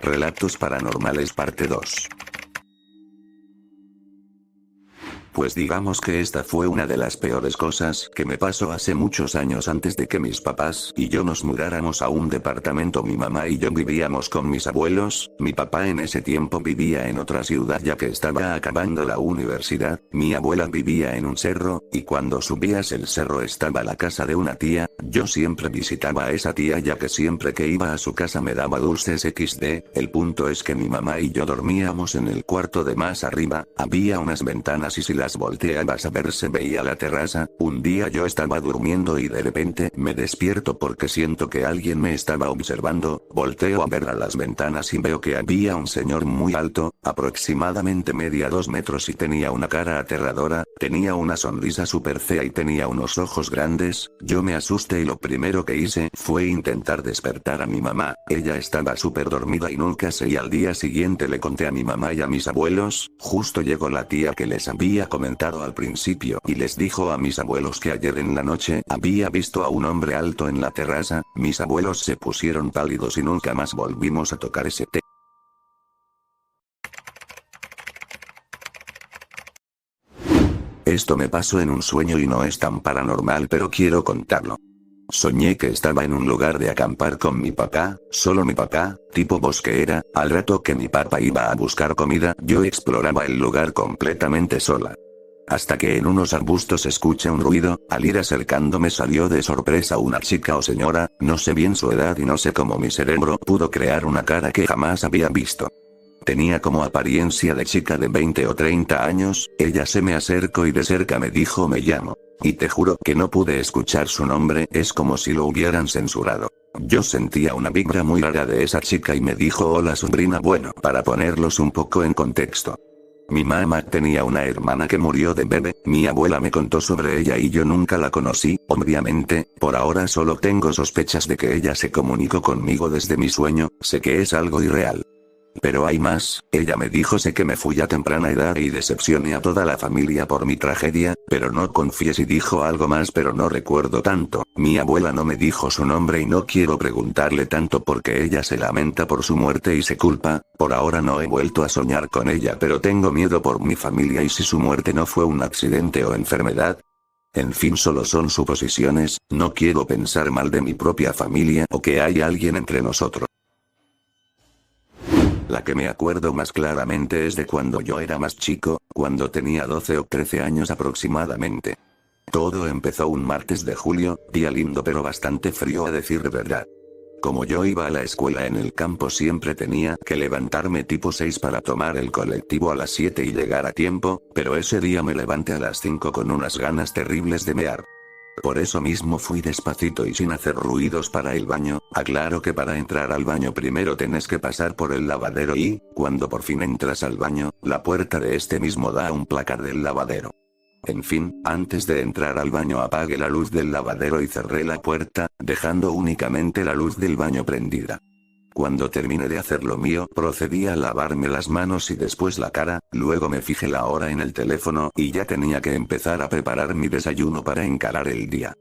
Relatos paranormales parte 2. Pues digamos que esta fue una de las peores cosas que me pasó hace muchos años antes de que mis papás y yo nos mudáramos a un departamento. Mi mamá y yo vivíamos con mis abuelos. Mi papá en ese tiempo vivía en otra ciudad ya que estaba acabando la universidad. Mi abuela vivía en un cerro, y cuando subías el cerro estaba la casa de una tía. Yo siempre visitaba a esa tía ya que siempre que iba a su casa me daba dulces XD. El punto es que mi mamá y yo dormíamos en el cuarto de más arriba. Había unas ventanas y si las volteabas a ver se veía la terraza. Un día yo estaba durmiendo y de repente me despierto porque siento que alguien me estaba observando. Volteo a ver a las ventanas y veo que había un señor muy alto, aproximadamente media 2 metros, y tenía una cara aterradora, tenía una sonrisa súper fea y tenía unos ojos grandes. Yo me asusté y lo primero que hice fue intentar despertar a mi mamá. Ella estaba súper dormida y nunca sé, y al día siguiente le conté a mi mamá y a mis abuelos. Justo llegó la tía que les había comentado al principio y les dijo a mis abuelos que ayer en la noche había visto a un hombre alto en la terraza. Mis abuelos se pusieron pálidos y nunca más volvimos a tocar ese tema. Esto me pasó en un sueño y no es tan paranormal, pero quiero contarlo. Soñé que estaba en un lugar de acampar con mi papá, solo mi papá, tipo bosque era. Al rato que mi papá iba a buscar comida, yo exploraba el lugar completamente sola. Hasta que en unos arbustos escuché un ruido. Al ir acercándome salió de sorpresa una chica o señora, no sé bien su edad y no sé cómo mi cerebro pudo crear una cara que jamás había visto. Tenía como apariencia de chica de 20 o 30 años. Ella se me acercó y de cerca me dijo: me llamo. Y te juro que no pude escuchar su nombre, es como si lo hubieran censurado. Yo sentía una vibra muy rara de esa chica y me dijo: hola sobrina. Bueno, para ponerlos un poco en contexto. Mi mamá tenía una hermana que murió de bebé. Mi abuela me contó sobre ella y yo nunca la conocí. Obviamente, por ahora solo tengo sospechas de que ella se comunicó conmigo desde mi sueño. Sé que es algo irreal. Pero hay más. Ella me dijo: sé que me fui a temprana edad y decepcioné a toda la familia por mi tragedia, pero no confíes, y dijo algo más pero no recuerdo tanto. Mi abuela no me dijo su nombre y no quiero preguntarle tanto porque ella se lamenta por su muerte y se culpa. Por ahora no he vuelto a soñar con ella, pero tengo miedo por mi familia y si su muerte no fue un accidente o enfermedad. En fin, solo son suposiciones, no quiero pensar mal de mi propia familia o que hay alguien entre nosotros. La que me acuerdo más claramente es de cuando yo era más chico, cuando tenía 12 o 13 años aproximadamente. Todo empezó un martes de julio, día lindo pero bastante frío a decir verdad. Como yo iba a la escuela en el campo siempre tenía que levantarme tipo 6 para tomar el colectivo a las 7 y llegar a tiempo, pero ese día me levanté a las 5 con unas ganas terribles de mear. Por eso mismo fui despacito y sin hacer ruidos para el baño. Aclaro que para entrar al baño primero tenés que pasar por el lavadero y, cuando por fin entras al baño, la puerta de este mismo da a un placar del lavadero. En fin, antes de entrar al baño apagué la luz del lavadero y cerré la puerta, dejando únicamente la luz del baño prendida. Cuando terminé de hacer lo mío, procedí a lavarme las manos y después la cara, luego me fijé la hora en el teléfono y ya tenía que empezar a preparar mi desayuno para encarar el día.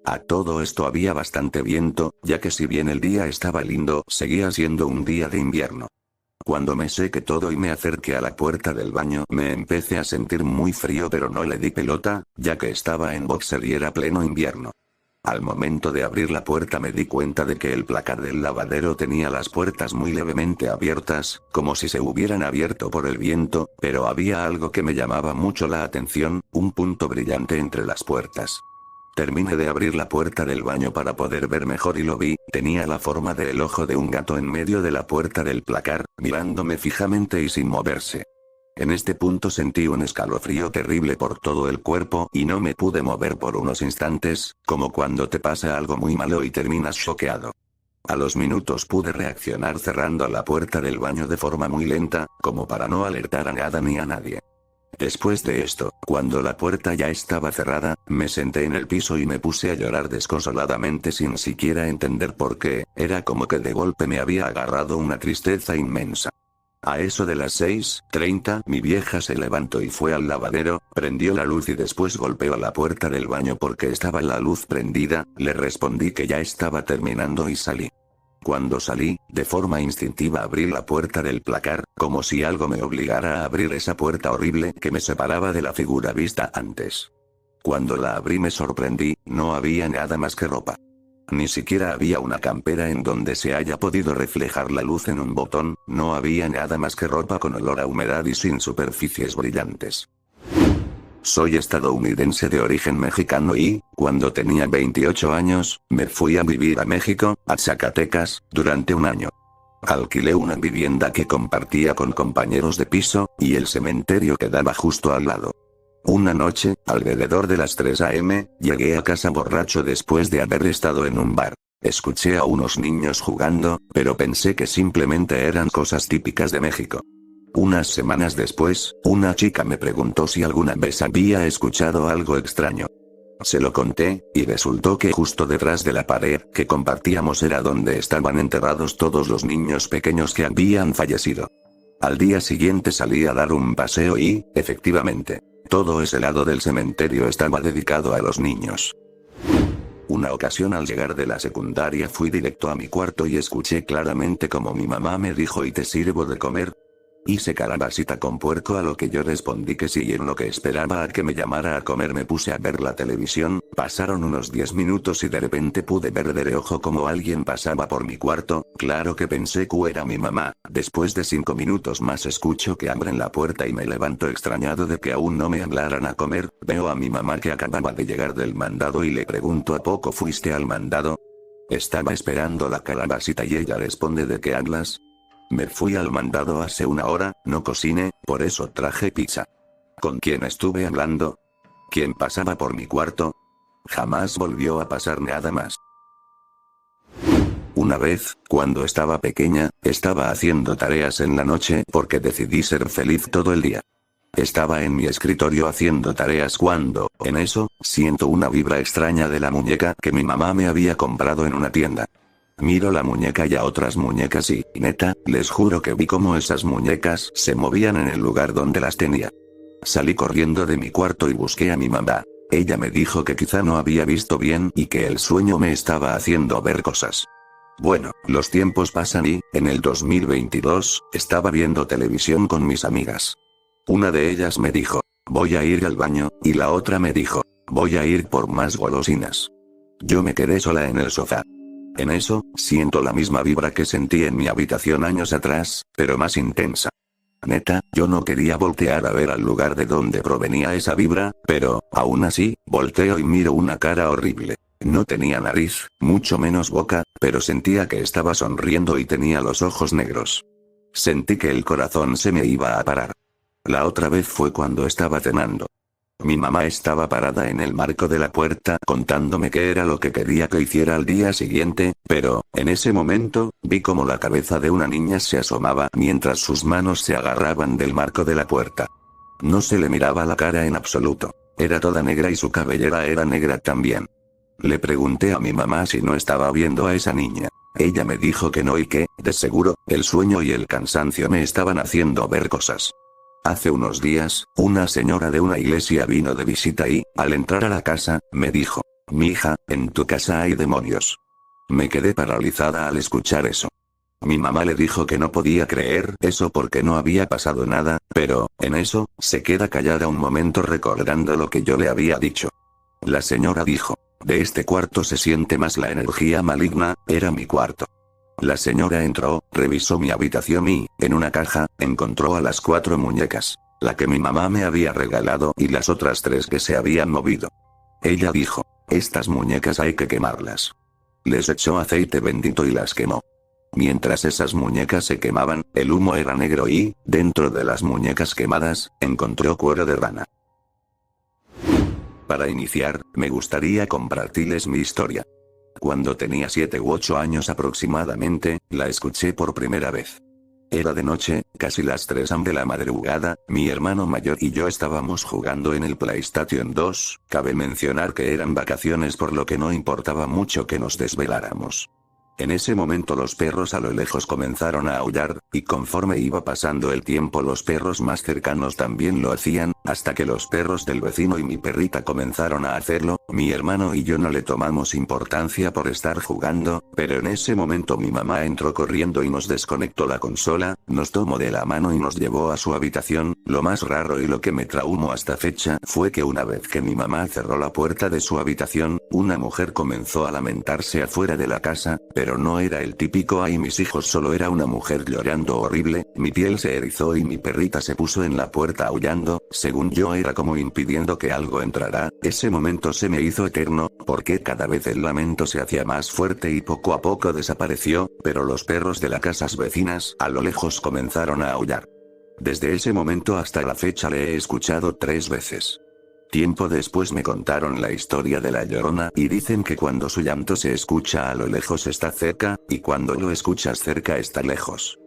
A todo esto había bastante viento, ya que si bien el día estaba lindo, seguía siendo un día de invierno. Cuando me sequé todo y me acerqué a la puerta del baño, me empecé a sentir muy frío, pero no le di pelota, ya que estaba en boxer y era pleno invierno. Al momento de abrir la puerta me di cuenta de que el placar del lavadero tenía las puertas muy levemente abiertas, como si se hubieran abierto por el viento, pero había algo que me llamaba mucho la atención, un punto brillante entre las puertas. Terminé de abrir la puerta del baño para poder ver mejor y lo vi, tenía la forma del ojo de un gato en medio de la puerta del placar, mirándome fijamente y sin moverse. En este punto sentí un escalofrío terrible por todo el cuerpo y no me pude mover por unos instantes, como cuando te pasa algo muy malo y terminas choqueado. A los minutos pude reaccionar cerrando la puerta del baño de forma muy lenta, como para no alertar a nada ni a nadie. Después de esto, cuando la puerta ya estaba cerrada, me senté en el piso y me puse a llorar desconsoladamente sin siquiera entender por qué. Era como que de golpe me había agarrado una tristeza inmensa. A eso de las 6:30, mi vieja se levantó y fue al lavadero, prendió la luz y después golpeó a la puerta del baño porque estaba la luz prendida. Le respondí que ya estaba terminando y salí. Cuando salí, de forma instintiva abrí la puerta del placar, como si algo me obligara a abrir esa puerta horrible que me separaba de la figura vista antes. Cuando la abrí me sorprendí, no había nada más que ropa. Ni siquiera había una campera en donde se haya podido reflejar la luz en un botón, no había nada más que ropa con olor a humedad y sin superficies brillantes. Soy estadounidense de origen mexicano y, cuando tenía 28 años, me fui a vivir a México, a Zacatecas, durante un año. Alquilé una vivienda que compartía con compañeros de piso, y el cementerio quedaba justo al lado. Una noche, alrededor de las 3 a.m., llegué a casa borracho después de haber estado en un bar. Escuché a unos niños jugando, pero pensé que simplemente eran cosas típicas de México. Unas semanas después, una chica me preguntó si alguna vez había escuchado algo extraño. Se lo conté, y resultó que justo detrás de la pared que compartíamos era donde estaban enterrados todos los niños pequeños que habían fallecido. Al día siguiente salí a dar un paseo y, efectivamente, todo ese lado del cementerio estaba dedicado a los niños. Una ocasión al llegar de la secundaria fui directo a mi cuarto y escuché claramente como mi mamá me dijo: ¿y te sirvo de comer? Hice calabacita con puerco, a lo que yo respondí que sí, y en lo que esperaba a que me llamara a comer me puse a ver la televisión. Pasaron unos 10 minutos y de repente pude ver de reojo como alguien pasaba por mi cuarto. Claro que pensé que era mi mamá. Después de 5 minutos más escucho que abren la puerta y me levanto extrañado de que aún no me hablaran a comer. Veo a mi mamá que acababa de llegar del mandado y le pregunto: ¿a poco fuiste al mandado? Estaba esperando la calabacita y ella responde: ¿de qué hablas? Me fui al mandado hace una hora, no cociné, por eso traje pizza. ¿Con quién estuve hablando? ¿Quién pasaba por mi cuarto? Jamás volvió a pasar nada más. Una vez, cuando estaba pequeña, estaba haciendo tareas en la noche porque decidí ser feliz todo el día. Estaba en mi escritorio haciendo tareas cuando, en eso, siento una vibra extraña de la muñeca que mi mamá me había comprado en una tienda. Miro la muñeca y a otras muñecas y, neta, les juro que vi cómo esas muñecas se movían en el lugar donde las tenía. Salí corriendo de mi cuarto y busqué a mi mamá. Ella me dijo que quizá no había visto bien y que el sueño me estaba haciendo ver cosas. Bueno, los tiempos pasan y, en el 2022, estaba viendo televisión con mis amigas. Una de ellas me dijo: voy a ir al baño, y la otra me dijo: voy a ir por más golosinas. Yo me quedé sola en el sofá. En eso, siento la misma vibra que sentí en mi habitación años atrás, pero más intensa. Neta, yo no quería voltear a ver al lugar de donde provenía esa vibra, pero, aún así, volteo y miro una cara horrible. No tenía nariz, mucho menos boca, pero sentía que estaba sonriendo y tenía los ojos negros. Sentí que el corazón se me iba a parar. La otra vez fue cuando estaba cenando. Mi mamá estaba parada en el marco de la puerta contándome qué era lo que quería que hiciera al día siguiente, pero, en ese momento, vi como la cabeza de una niña se asomaba mientras sus manos se agarraban del marco de la puerta. No se le miraba la cara en absoluto. Era toda negra y su cabellera era negra también. Le pregunté a mi mamá si no estaba viendo a esa niña. Ella me dijo que no y que, de seguro, el sueño y el cansancio me estaban haciendo ver cosas. Hace unos días, una señora de una iglesia vino de visita y, al entrar a la casa, me dijo: mija, en tu casa hay demonios. Me quedé paralizada al escuchar eso. Mi mamá le dijo que no podía creer eso porque no había pasado nada, pero, en eso, se queda callada un momento recordando lo que yo le había dicho. La señora dijo: de este cuarto se siente más la energía maligna. Era mi cuarto. La señora entró, revisó mi habitación y, en una caja, encontró a las 4 muñecas. La que mi mamá me había regalado y las otras 3 que se habían movido. Ella dijo: estas muñecas hay que quemarlas. Les echó aceite bendito y las quemó. Mientras esas muñecas se quemaban, el humo era negro y, dentro de las muñecas quemadas, encontró cuero de rana. Para iniciar, me gustaría compartirles mi historia. Cuando tenía 7 u 8 años aproximadamente, la escuché por primera vez. Era de noche, casi las 3 de la madrugada, mi hermano mayor y yo estábamos jugando en el PlayStation 2, cabe mencionar que eran vacaciones por lo que no importaba mucho que nos desveláramos. En ese momento los perros a lo lejos comenzaron a aullar, y conforme iba pasando el tiempo los perros más cercanos también lo hacían, hasta que los perros del vecino y mi perrita comenzaron a hacerlo, Mi hermano y yo no le tomamos importancia por estar jugando, pero en ese momento mi mamá entró corriendo y nos desconectó la consola, nos tomó de la mano y nos llevó a su habitación. Lo más raro y lo que me traumó hasta fecha fue que una vez que mi mamá cerró la puerta de su habitación, una mujer comenzó a lamentarse afuera de la casa, pero no era el típico "ay mis hijos", solo era una mujer llorando horrible. Mi piel se erizó y mi perrita se puso en la puerta aullando, según yo era como impidiendo que algo entrara. Ese momento se me hizo eterno, porque cada vez el lamento se hacía más fuerte y poco a poco desapareció, pero los perros de las casas vecinas a lo lejos comenzaron a aullar. Desde ese momento hasta la fecha le he escuchado 3 veces. Tiempo después me contaron la historia de la Llorona y dicen que cuando su llanto se escucha a lo lejos está cerca, y cuando lo escuchas cerca está lejos.